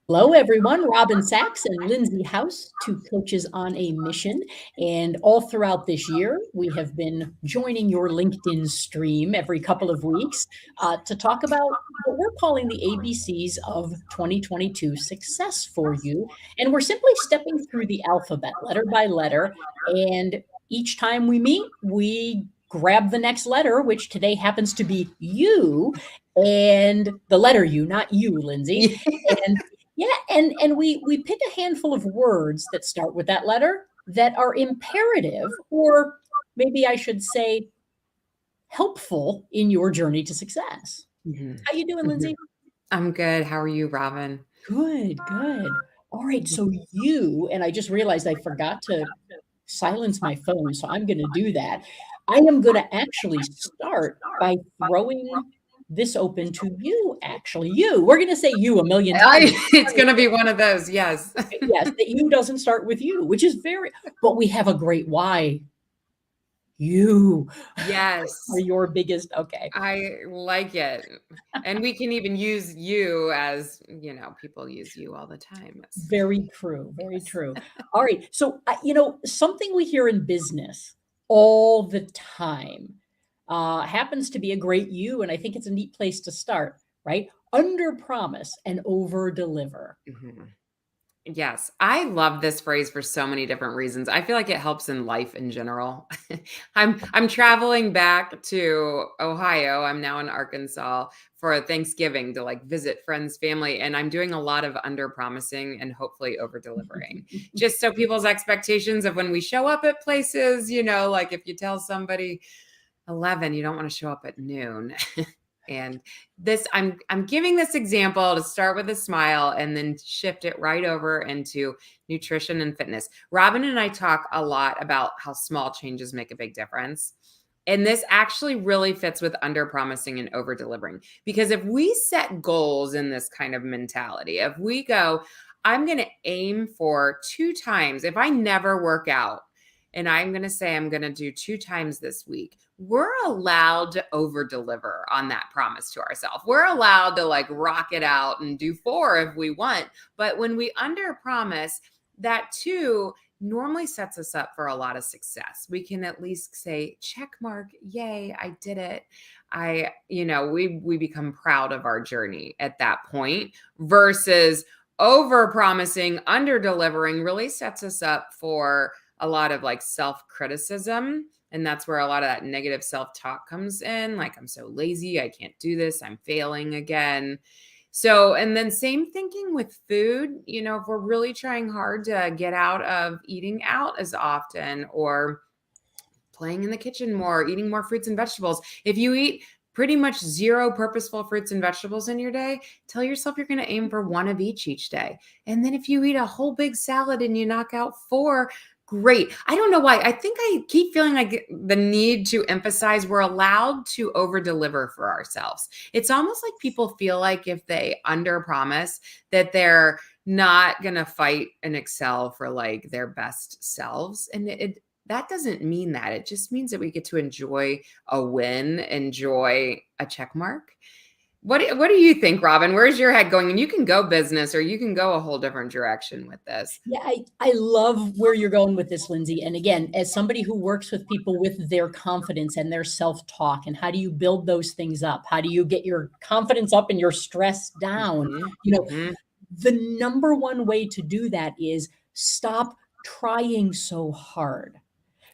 Hello, everyone. Robin Sachs and Lindsay House, two coaches on a mission. And all throughout this year, we have been joining your LinkedIn stream every couple of weeks to talk about what we're calling the ABCs of 2022 success for you. And we're simply stepping through the alphabet letter by letter. And each time we meet, we grab the next letter, which today happens to be you, and the letter U, not you, Lindsay. And yeah, and we pick a handful of words that start with that letter that are imperative, or maybe I should say helpful in your journey to success. Mhm. How you doing, Mhm. Lindsay? I'm good. How are you, Robin? Good, good. All right, so you and I just realized I forgot to silence my phone, so I'm going to do that. I am going to actually start by throwing this open to you. Actually, you. We're going to say you a million times. It's going to be one of those. Yes. Yes, that you doesn't start with you, which is very, but we have a great why. You are Yes. your biggest, okay. I like it. And we can even use you as, people use you all the time. Very true, very Yes. true. All right, so, something we hear in business all the time happens to be a great you, and I think it's a neat place to start, right? Under promise and over deliver. Mhm. Yes, I love this phrase for so many different reasons. I feel like it helps in life in general. I'm traveling back to Ohio. I'm now in Arkansas for Thanksgiving to like visit friends, family, and I'm doing a lot of under promising and hopefully over delivering. Just so people's expectations of when we show up at places, like if you tell somebody 11, you don't want to show up at noon. And this I'm giving this example to start with a smile and then shift it right over into nutrition and fitness. Robin and I talk a lot about how small changes make a big difference. And this actually really fits with under promising and over delivering. Because if we set goals in this kind of mentality, if we go, I'm going to aim for 2 times, if I never work out, and I'm going to say I'm going to do 2 times this week, we're allowed to over deliver on that promise to ourselves. We're allowed to like rock it out and do 4 if we want. But when we under promise, that too normally sets us up for a lot of success. We can at least say, check mark, yay, I did it. We become proud of our journey at that point versus over promising, under delivering really sets us up for a lot of like self criticism. And that's where a lot of that negative self talk comes in. Like, I'm so lazy. I can't do this. I'm failing again. So, and then same thinking with food. If we're really trying hard to get out of eating out as often or playing in the kitchen more, eating more fruits and vegetables, if you eat pretty much 0 purposeful fruits and vegetables in your day, tell yourself you're going to aim for 1 of each day. And then if you eat a whole big salad and you knock out 4, great. I don't know why. I think I keep feeling like the need to emphasize we're allowed to over deliver for ourselves. It's almost like people feel like if they under promise that they're not going to fight and excel for like their best selves. And that doesn't mean that. It just means that we get to enjoy a win, enjoy a check mark. What do you think, Robin? Where's your head going? And you can go business or you can go a whole different direction with this. Yeah, I love where you're going with this, Lindsay. And again, as somebody who works with people with their confidence and their self-talk, and how do you build those things up? How do you get your confidence up and your stress down? Mhm, You know, mhm. the number one way to do that is stop trying so hard.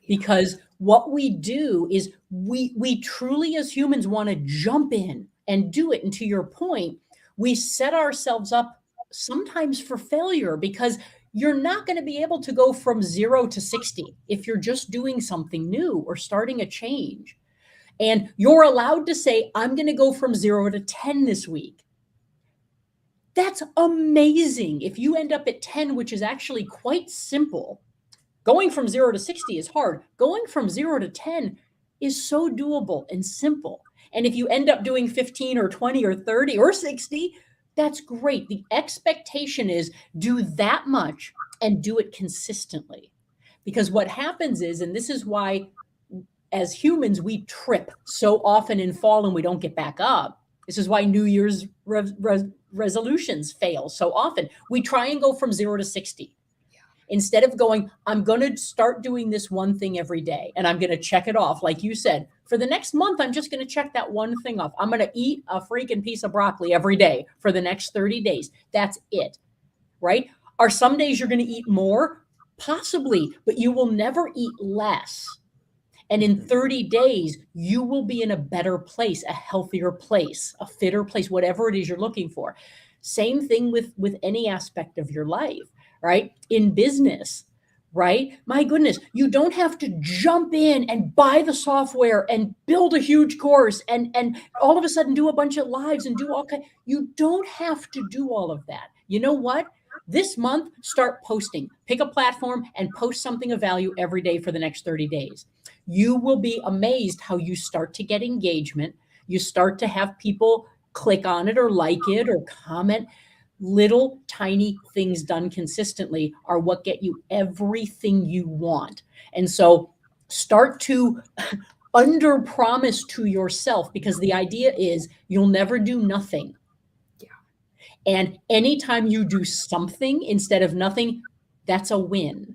Yeah. Because what we do is we truly as humans want to jump in and do it. And to your point, we set ourselves up sometimes for failure because you're not going to be able to go from 0 to 60 if you're just doing something new or starting a change. And you're allowed to say, I'm going to go from 0 to 10 this week. That's amazing. If you end up at 10, which is actually quite simple, going from 0 to 60 is hard. Going from 0 to 10 is so doable and simple. And if you end up doing 15 or 20 or 30 or 60, that's great. The expectation is do that much and do it consistently. Because what happens is, and this is why as humans we trip so often and fall and we don't get back up. This is why New Year's resolutions fail so often. We try and go from 0 to 60. Instead of going, I'm going to start doing this one thing every day and I'm going to check it off. Like you said, for the next month, I'm just going to check that one thing off. I'm going to eat a freaking piece of broccoli every day for the next 30 days. That's it, right? Are some days you're going to eat more? Possibly, but you will never eat less. And in 30 days, you will be in a better place, a healthier place, a fitter place, whatever it is you're looking for. Same thing with any aspect of your life, right? In business, right? My goodness, you don't have to jump in and buy the software and build a huge course and all of a sudden do a bunch of lives and do all kind. You don't have to do all of that. You know what? This month, start posting. Pick a platform and post something of value every day for the next 30 days. You will be amazed how you start to get engagement. You start to have people click on it or like it or comment. Little tiny things done consistently are what get you everything you want. And so start to under promise to yourself, because the idea is you'll never do nothing. And anytime you do something instead of nothing, that's a win.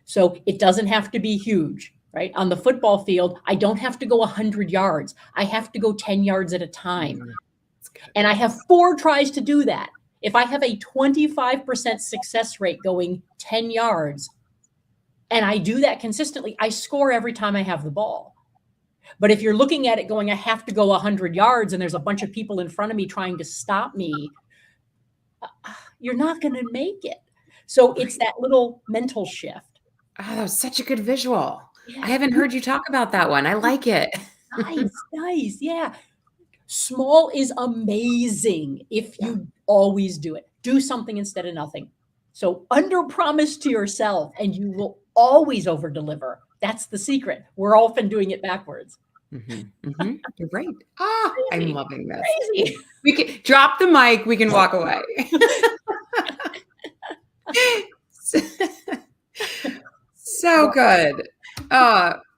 So it doesn't have to be huge, right? On the football field, I don't have to go 100 yards. I have to go 10 yards at a time. And I have 4 tries to do that. If I have a 25% success rate going 10 yards, and I do that consistently, I score every time I have the ball. But if you're looking at it going, I have to go 100 yards and there's a bunch of people in front of me trying to stop me, you're not going to make it. So it's that little mental shift. Oh, that was such a good visual. Yeah. I haven't heard you talk about that one. I like it. Nice. Yeah. Small is amazing if you always do it. Do something instead of nothing. So under promise to yourself and you will always over deliver. That's the secret. We're often doing it backwards. You're right. I'm loving this. Crazy. We can drop the mic. We can walk away. So good.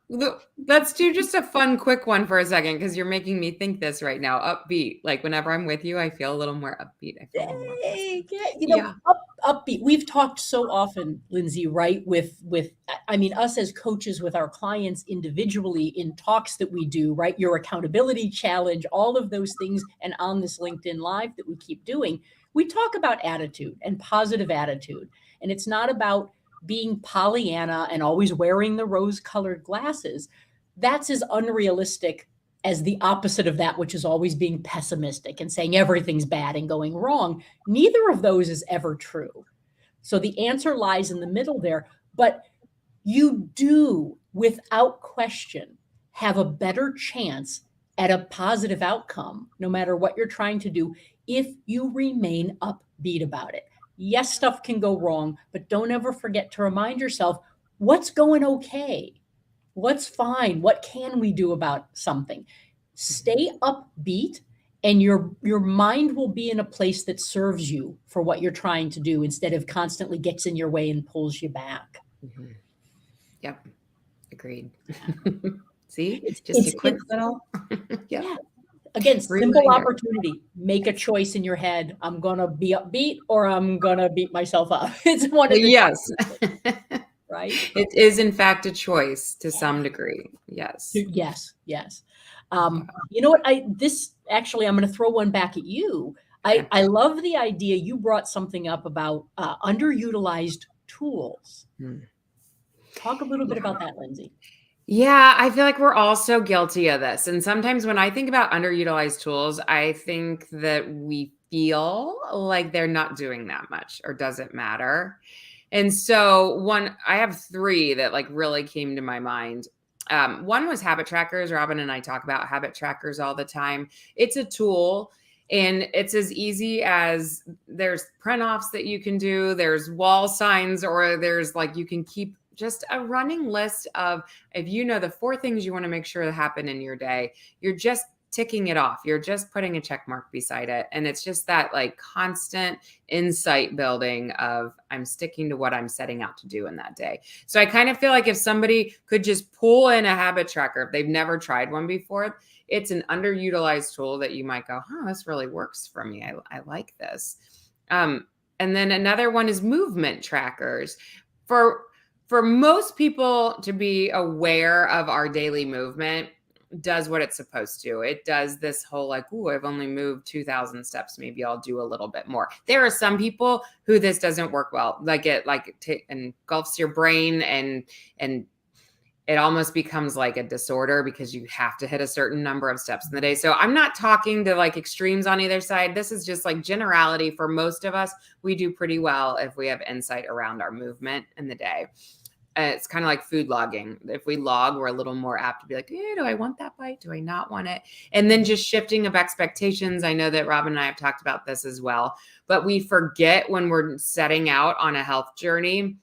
Let's do just a fun, quick one for a second, because you're making me think this right now. Upbeat. Like whenever I'm with you, I feel a little more upbeat. I feel upbeat. We've talked so often, Lindsay, right? With us as coaches with our clients individually in talks that we do, right? Your accountability challenge, all of those things. And on this LinkedIn Live that we keep doing, we talk about attitude and positive attitude. And it's not about being Pollyanna and always wearing the rose-colored glasses. That's as unrealistic as the opposite of that, which is always being pessimistic and saying everything's bad and going wrong. Neither of those is ever true. So the answer lies in the middle there. But you do, without question, have a better chance at a positive outcome, no matter what you're trying to do, if you remain upbeat about it. Yes, stuff can go wrong, but don't ever forget to remind yourself, what's going okay? What's fine? What can we do about something? Stay upbeat, and your mind will be in a place that serves you for what you're trying to do instead of constantly gets in your way and pulls you back. Yep. Agreed. See, it's just a quick little. Yeah. Again, simple opportunity. Make a choice in your head. I'm going to be upbeat or I'm going to beat myself up. It's one of the yes. Right? It is, in fact, a choice to some degree. Yes. Yes. You know what? I'm going to throw one back at you. I love the idea. You brought something up about underutilized tools. Talk a little bit about that, Lindsay. Yeah, I feel like we're all so guilty of this. And sometimes when I think about underutilized tools, I think that we feel like they're not doing that much or doesn't matter. And so I have 3 that like really came to my mind. One was habit trackers. Robin and I talk about habit trackers all the time. It's a tool, and it's as easy as there's print offs that you can do. There's wall signs, or there's like, you can keep just a running list of, if you know the 4 things you want to make sure that happen in your day, you're just ticking it off. You're just putting a check mark beside it. And it's just that like constant insight building of I'm sticking to what I'm setting out to do in that day. So I kind of feel like if somebody could just pull in a habit tracker, if they've never tried one before, it's an underutilized tool that you might go, this really works for me. I like this. And then another one is movement trackers. For most people to be aware of our daily movement does what it's supposed to. It does this whole like, I've only moved 2,000 steps. Maybe I'll do a little bit more. There are some people who this doesn't work well. It engulfs your brain and it almost becomes like a disorder because you have to hit a certain number of steps in the day. So I'm not talking to like extremes on either side. This is just like generality. For most of us, we do pretty well if we have insight around our movement in the day. It's kind of like food logging. If we log, we're a little more apt to be like, do I want that bite? Do I not want it? And then just shifting of expectations. I know that Robin and I have talked about this as well, but we forget when we're setting out on a health journey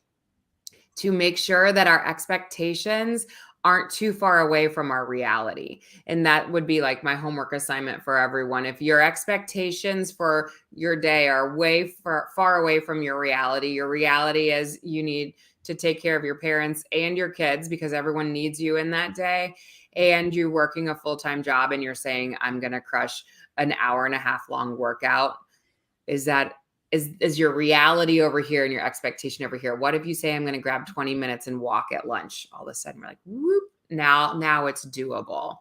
to make sure that our expectations aren't too far away from our reality. And that would be like my homework assignment for everyone. If your expectations for your day are way far away from your reality is you need to take care of your parents and your kids because everyone needs you in that day. And you're working a full-time job and you're saying, I'm going to crush an hour and a half long workout. Is your reality over here and your expectation over here? What if you say, I'm going to grab 20 minutes and walk at lunch? All of a sudden we're like, whoop, now it's doable.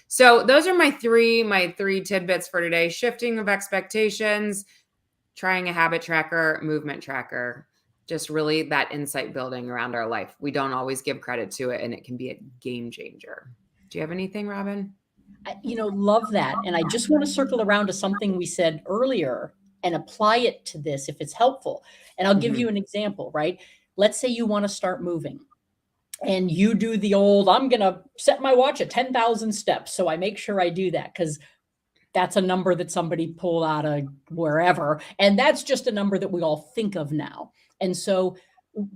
So those are my three tidbits for today. Shifting of expectations, trying a habit tracker, movement tracker, just really that insight building around our life. We don't always give credit to it, and it can be a game changer. Do you have anything, Robin? Love that. And I just want to circle around to something we said earlier and apply it to this if it's helpful. And I'll give you an example, right? Let's say you want to start moving and you do the old, I'm going to set my watch at 10,000 steps. So I make sure I do that because that's a number that somebody pulled out of wherever. And that's just a number that we all think of now. And so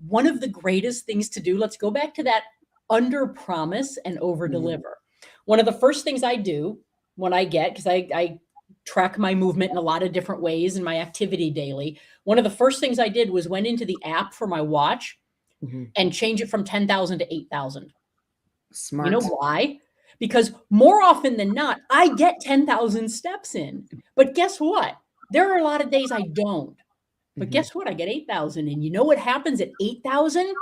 one of the greatest things to do, let's go back to that under promise and over deliver. One of the first things I do when I get, because I track my movement in a lot of different ways in my activity daily. One of the first things I did was went into the app for my watch and change it from 10,000 to 8,000. Smart. You know why? Because more often than not, I get 10,000 steps in. But guess what? There are a lot of days I don't. But guess what? I get 8,000. And you know what happens at 8,000?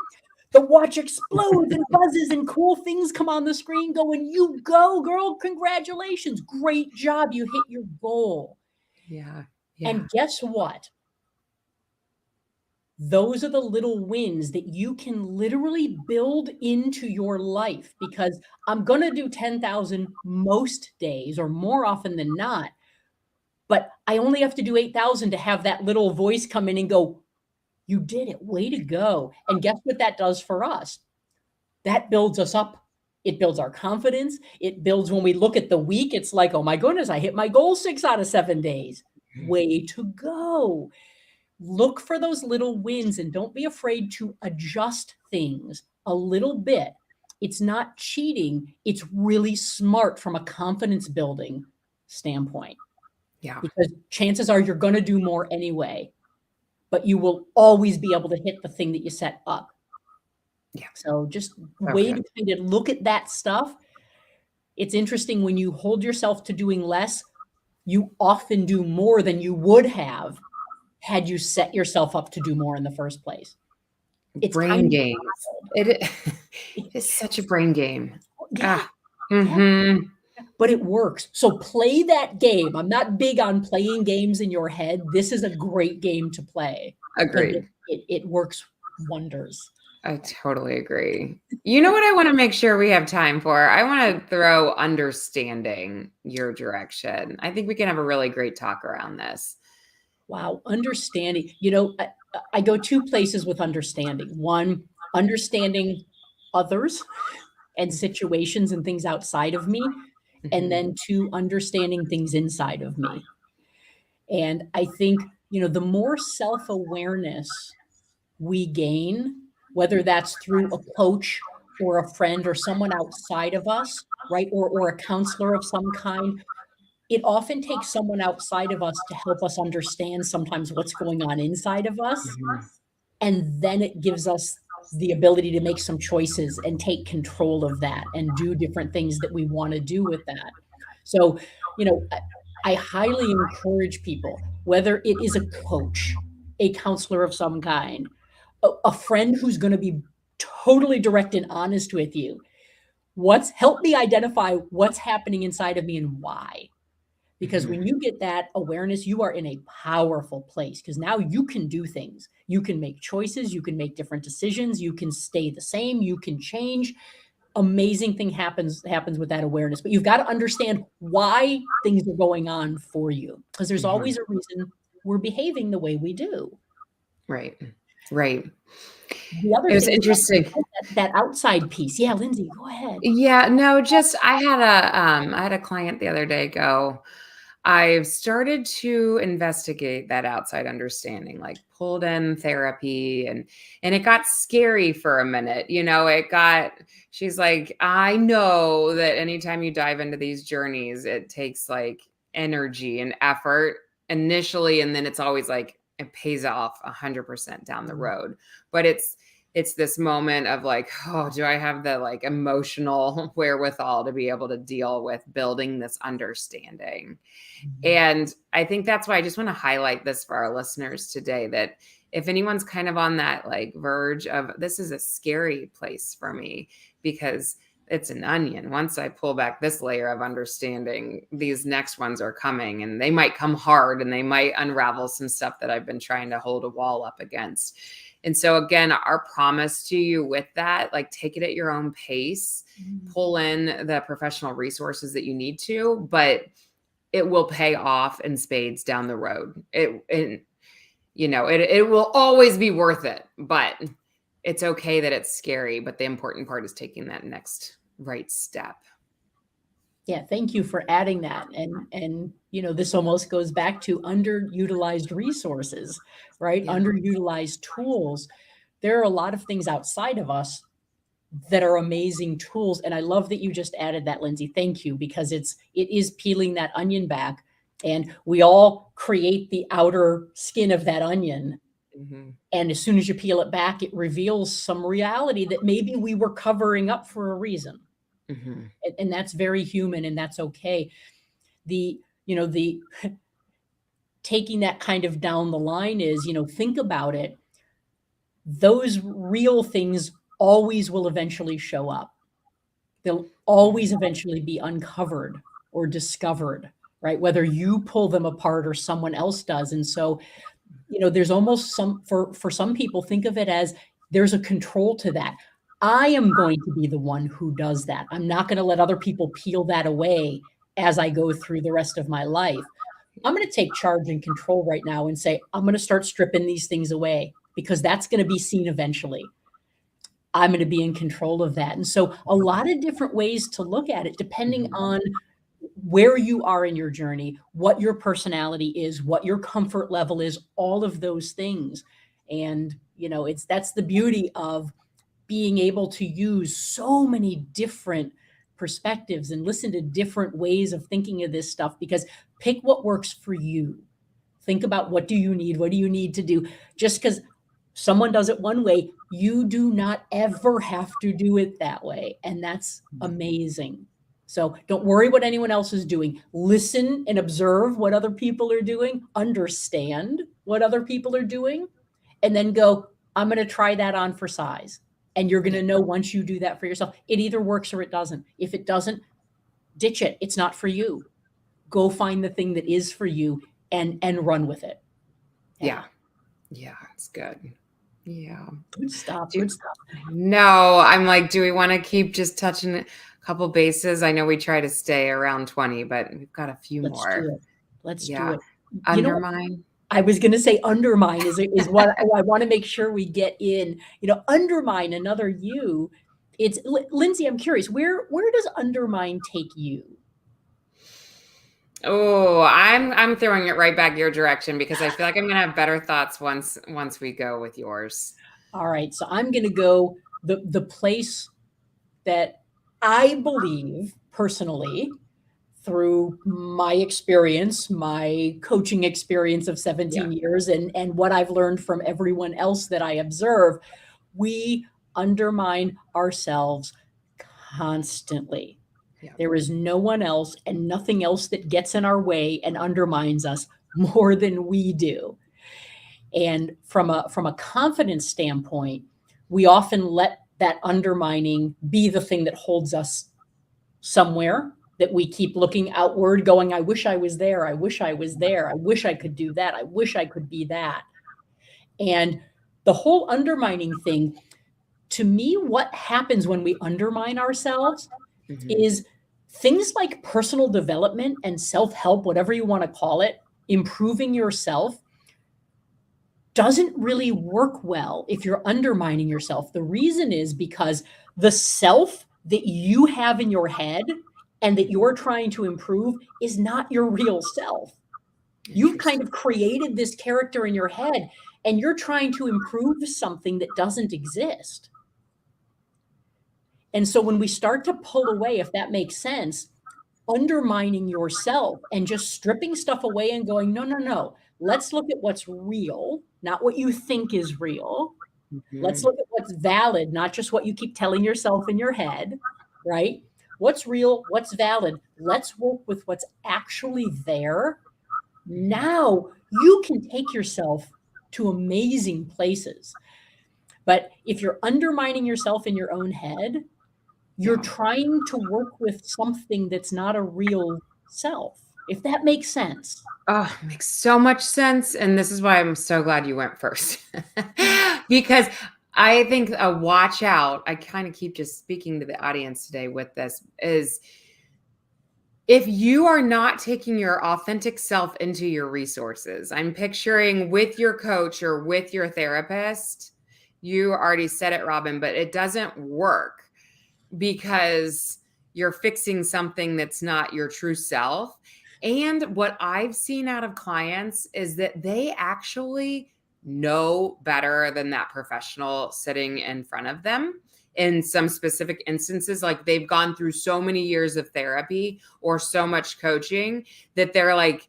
The watch explodes and buzzes and cool things come on the screen going, you go, girl. Congratulations. Great job. You hit your goal. Yeah. And guess what? Those are the little wins that you can literally build into your life because I'm going to do 10,000 most days or more often than not. But I only have to do 8,000 to have that little voice come in and go, you did it. Way to go. And guess what that does for us? That builds us up. It builds our confidence. It builds when we look at the week. It's like, oh my goodness, I hit my goal 6 out of 7 days. Way to go. Look for those little wins and don't be afraid to adjust things a little bit. It's not cheating. It's really smart from a confidence building standpoint. Yeah. Because chances are you're going to do more anyway, but you will always be able to hit the thing that you set up. Yeah. So just way to kind of look at that stuff. It's interesting when you hold yourself to doing less, you often do more than you would have had you set yourself up to do more in the first place. It's brain games. It is such a brain game. Yeah. But it works. So play that game. I'm not big on playing games in your head. This is a great game to play. Agreed. It works wonders. I totally agree. You know what I want to make sure we have time for? I want to throw understanding your direction. I think we can have a really great talk around this. Wow. Understanding. I go 2 places with understanding. One, understanding others and situations and things outside of me. And then 2, understanding things inside of me. And I think, the more self-awareness we gain, whether that's through a coach or a friend or someone outside of us, right? Or a counselor of some kind, it often takes someone outside of us to help us understand sometimes what's going on inside of us. Mhm. And then it gives us the ability to make some choices and take control of that and do different things that we want to do with that. So, I highly encourage people, whether it is a coach, a counselor of some kind, a friend who's going to be totally direct and honest with you. Help me identify what's happening inside of me and why. Because when Mhm. you get that awareness, you are in a powerful place because now you can do things. You can make choices, you can make different decisions, you can stay the same, you can change. Amazing thing happens with that awareness, but you've got to understand why things are going on for you because there's Mhm. always a reason we're behaving the way we do. Right. Right. The other It was thing is interesting. that outside piece. Yeah, Lindsay, go ahead. Yeah, no, just I had a client the other day go, I've started to investigate that outside understanding, like pulled in therapy and it got scary for a minute. She's like, I know that anytime you dive into these journeys, it takes like energy and effort initially, and then it's always like it pays off 100% down the road. But it's this moment of like, oh, do I have the like emotional wherewithal to be able to deal with building this understanding? Mhm. And I think that's why I just want to highlight this for our listeners today, that if anyone's kind of on that like verge of this is a scary place for me because it's an onion. Once I pull back this layer of understanding, these next ones are coming and they might come hard and they might unravel some stuff that I've been trying to hold a wall up against. And so again, our promise to you with that, like take it at your own pace, pull in the professional resources that you need to, but it will pay off in spades down the road. It will always be worth it, but it's okay that it's scary. But the important part is taking that next right step. Yeah, thank you for adding that. And this almost goes back to underutilized resources, right? Yeah. Underutilized tools. There are a lot of things outside of us that are amazing tools. And I love that you just added that, Lindsay. Thank you, because it is peeling that onion back. And we all create the outer skin of that onion. Mhm. And as soon as you peel it back, it reveals some reality that maybe we were covering up for a reason. Mhm. And that's very human and that's okay. The taking that kind of down the line is, think about it. Those real things always will eventually show up. They'll always Mhm. eventually be uncovered or discovered, right? Whether you pull them apart or someone else does. And so, there's almost for some people, think of it as there's a control to that. I am going to be the one who does that. I'm not going to let other people peel that away as I go through the rest of my life. I'm going to take charge and control right now and say, I'm going to start stripping these things away because that's going to be seen eventually. I'm going to be in control of that. And so, a lot of different ways to look at it, depending Mhm. on where you are in your journey, what your personality is, what your comfort level is, all of those things. And, that's the beauty of being able to use so many different perspectives and listen to different ways of thinking of this stuff because pick what works for you. Think about what do you need? What do you need to do? Just because someone does it one way, you do not ever have to do it that way. And that's amazing. So don't worry what anyone else is doing. Listen and observe what other people are doing, understand what other people are doing, and then go, I'm going to try that on for size. And you're going Yeah. to know once you do that for yourself, it either works or it doesn't. If it doesn't, ditch it. It's not for you. Go find the thing that is for you and run with it. Yeah. Yeah. Yeah. It's good. Yeah. Good stuff. Do Good stuff. No, I'm like, do we want to keep just touching a couple bases? I know we try to stay around 20, but we've got a few Let's do more. it. Let's do Yeah. it. You know, Undermine. I was going to say undermine is what I want to make sure we get in. Undermine another you. It's Lindsay. I'm curious, where does undermine take you? Oh, I'm throwing it right back your direction because I feel like I'm gonna have better thoughts once we go with yours. All right, so I'm going to go the place that I believe personally through my experience, my coaching experience of 17 years, and what I've learned from everyone else that I observe, we undermine ourselves constantly. Yeah. There is no one else and nothing else that gets in our way and undermines us more than we do. And from a confidence standpoint, we often let that undermining be the thing that holds us somewhere, that we keep looking outward going, I wish I was there. I wish I was there. I wish I could do that. I wish I could be that. And the whole undermining thing, to me, what happens when we undermine ourselves is things like personal development and self-help, whatever you want to call it, improving yourself, doesn't really work well if you're undermining yourself. The reason is because the self that you have in your head and that you're trying to improve is not your real self. You've kind of created this character in your head and you're trying to improve something that doesn't exist. And so when we start to pull away, if that makes sense, undermining yourself and just stripping stuff away and going, no, no, no, let's look at what's real, not what you think is real. Let's look at what's valid, not just what you keep telling yourself in your head, right? What's real, what's valid. Let's work with what's actually there. Now you can take yourself to amazing places. But if you're undermining yourself in your own head, you're trying to work with something that's not a real self, if that makes sense. Oh, makes so much sense. And this is why I'm so glad you went first. Because I think a watch out, I kind of keep just speaking to the audience today with this, is if you are not taking your authentic self into your resources, I'm picturing with your coach or with your therapist, you already said it, Robin, but it doesn't work because you're fixing something that's not your true self. And what I've seen out of clients is that they actually know better than that professional sitting in front of them in some specific instances. Like they've gone through so many years of therapy or so much coaching that they're like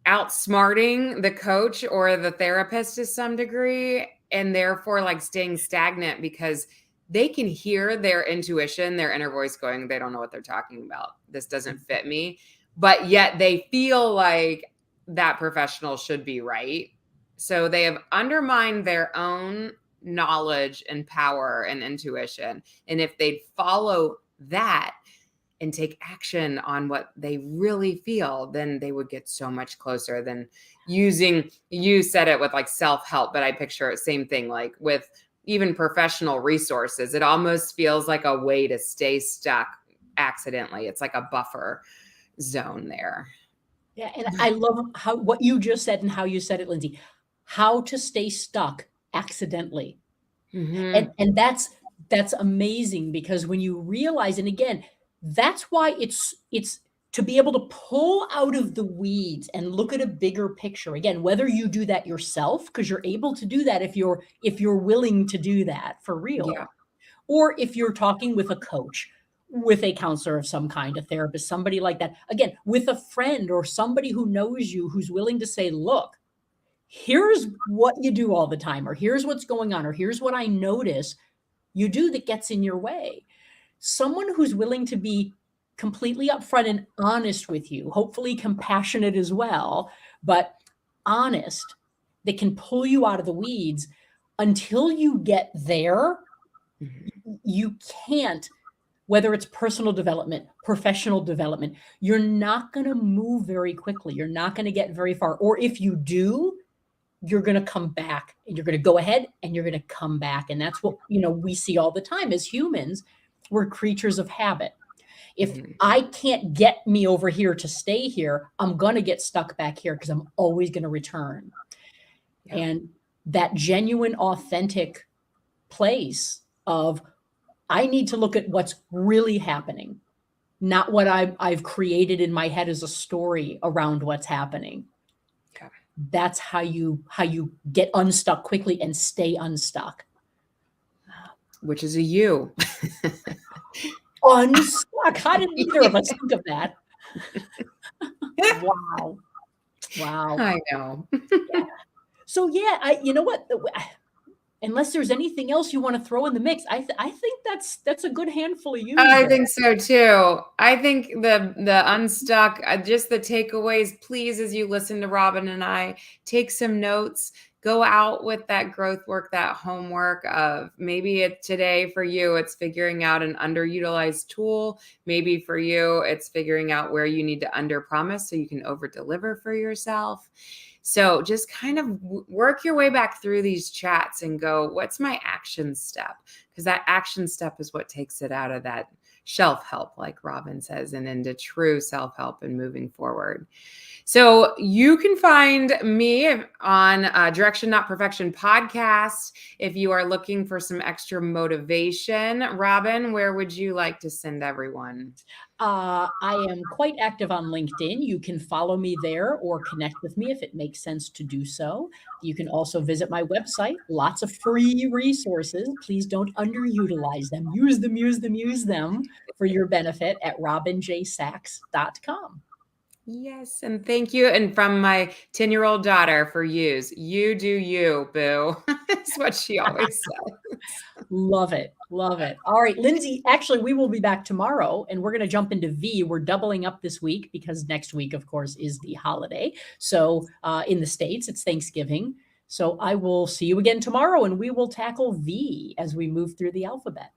outsmarting the coach or the therapist to some degree, and therefore like staying stagnant because they can hear their intuition, their inner voice going, they don't know what they're talking about. This doesn't fit me. But yet they feel like that professional should be right. So they have undermined their own knowledge and power and intuition. And if they'd follow that and take action on what they really feel, then they would get so much closer than using, you said it with like self-help, but I picture it same thing, like with even professional resources. It almost feels like a way to stay stuck accidentally. It's like a buffer zone there. Yeah, and I love what you just said and how you said it, Lindsay. How to stay stuck accidentally. And that's amazing, because when you realize, and again, that's why it's to be able to pull out of the weeds and look at a bigger picture. Again, whether you do that yourself, because you're able to do that if you're willing to do that for real, or if you're talking with a coach, with a counselor of some kind, a therapist, somebody like that, again, with a friend or somebody who knows you, who's willing to say, look, here's what you do all the time, or here's what's going on, or here's what I notice you do that gets in your way. Someone who's willing to be completely upfront and honest with you, hopefully compassionate as well, but honest, that can pull you out of the weeds. Until you get there, you can't, whether it's personal development, professional development, you're not going to move very quickly. You're not going to get very far. Or if you do, you're going to come back, and you're going to go ahead and you're going to come back. And that's what, we see all the time as humans. We're creatures of habit. If I can't get me over here to stay here, I'm going to get stuck back here because I'm always going to return. Yeah. And that genuine, authentic place of, I need to look at what's really happening, not what I've created in my head as a story around what's happening. Okay. That's how you get unstuck quickly and stay unstuck. Which is a you. Unstuck. How did either of us think of that? Wow. Wow. I know. Yeah. So yeah, you know what? Unless there's anything else you want to throw in the mix, I think that's a good handful of use I there. think so too. I think the unstuck, just the takeaways, please, as you listen to Robin and I, take some notes, go out with that growth work, that homework of maybe today for you, it's figuring out an underutilized tool. Maybe for you, it's figuring out where you need to under promise so you can over deliver for yourself. So just kind of work your way back through these chats and go, what's my action step? Because that action step is what takes it out of that shelf help, like Robin says, and into true self help and moving forward. So you can find me on Direction Not Perfection podcast. If you are looking for some extra motivation, Robin, where would you like to send everyone? I am quite active on LinkedIn. You can follow me there or connect with me if it makes sense to do so. You can also visit my website. Lots of free resources. Please don't underutilize them. Use them, use them, use them for your benefit at robinjsachs.com. Yes, and thank you. And from my 10-year-old daughter for use. You do you, boo. That's what she always says. Love it. Love it. All right, Lindsay, actually, we will be back tomorrow and we're going to jump into V. We're doubling up this week because next week, of course, is the holiday. So in the States, it's Thanksgiving. So I will see you again tomorrow and we will tackle V as we move through the alphabet.